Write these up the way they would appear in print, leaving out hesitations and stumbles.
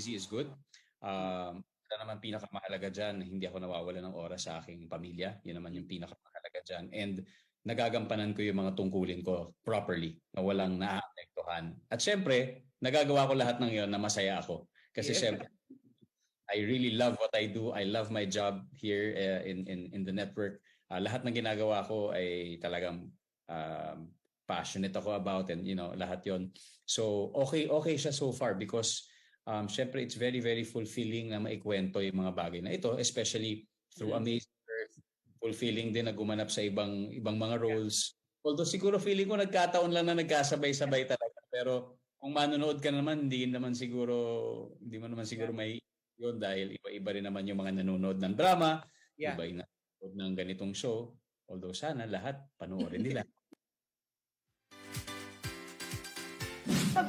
busy is good. Wala naman pinakamahalaga dyan, hindi ako nawawala ng oras sa aking pamilya. Yun naman yung pinakamahalaga dyan. And nagagampanan ko yung mga tungkulin ko properly, na walang naaapektuhan. At syempre, nagagawa ko lahat ng yon na masaya ako. Kasi syempre, I really love what I do. I love my job here in the network. Lahat ng ginagawa ko ay talagang passionate ako about, and lahat yon. So okay siya so far because syempre it's very very fulfilling na maikwento yung mga bagay na ito, especially through Amazing Earth. Fulfilling din na gumanap sa ibang mga roles. Although siguro feeling ko nagkataon lang na nagkasabay-sabay talaga, pero kung manonood ka naman, hindi mo naman siguro may yun dahil iba-iba rin naman yung mga nanonood ng drama, iba yung nanonood ng ganitong show. Although sana lahat panoorin nila.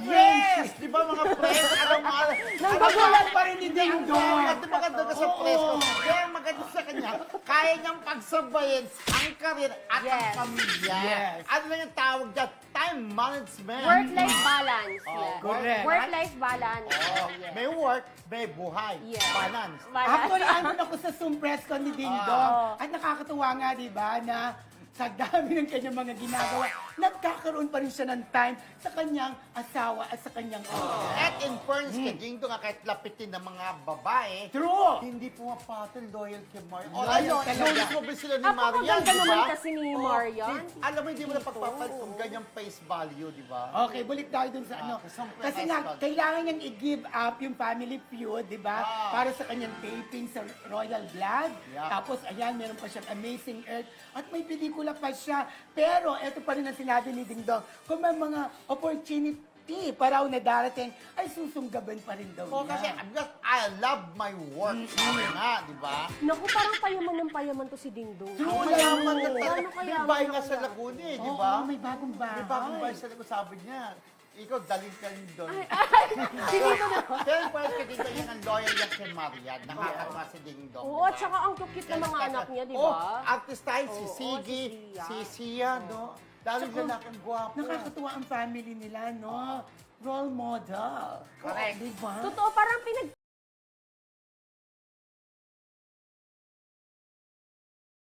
Yes! Di ba mga friends? Nangbagulan pa rin ni Ding Dong. Di ba maganda ka sa press ko? Kaya maganda sa kanya, kaya niyang pagsabayin ang karir at ang pamilya. Yes. Ano lang yung tawag dyan? Time management. Work-life balance. Yeah. correct. Work-life balance. Oh, Yes. may work, may buhay. Yes. Balance. Balance. Actually, andun ako sa Zoom press ko ni Ding Dong. At nakakatuwa nga, di ba, na sa dami ng kanyang mga ginagawa, nagkakaroon pa rin siya ng time sa kanyang asawa at sa kanyang At in fairness, kay Ding Dong, kahit lapitin ng mga babae, True! hindi pumapatol loyal kay Marian. Loyal talaga. Notice mo ba sila ni Marian, Napakaganda di naman ba? kasi ni Marian. Alam mo, hindi mo na pagpapalit kung ganyang face value, di ba? Okay, balik tayo dun sa ano. Isang Kasi press nga, call. kailangan niyang i-give up yung family feud, di ba? Para sa kanyang taping sa Royal Blood. Yeah. Tapos, ayan, meron pa siyang Amazing Earth. At may pelikula pa siya. Pero, eto pa rin ang sinabi ni Ding Dong. Kung may mga opportunity pa raw na darating, ay susunggaban pa rin daw Oo, kasi niya. because I love my work. Sabi nga, di ba? Naku, parang payaman ng payaman to si Ding Dong. Oo, mayaman na talaga. Ano May kaya? bahay nga sa Laguna eh, di ba? Oo, may bagong bahay. May bagong bahay sa Laguna, sabi niya. Ikaw, daling ka rin doon. Si Ding Dong. Pero parang kay Ding Dong, yan ang loyal yan kay Marian. Nakakatawa si Ding Dong. Oo, at saka ang cute ng mga anak niya, di Oh, ba? artist tayo, si Oo, Siggy, si si Sia, no? Dahil Tsaka, lalaking gwapo. Nakakatuwa ang family nila, no? Role model. Correct. Di ba? Totoo, parang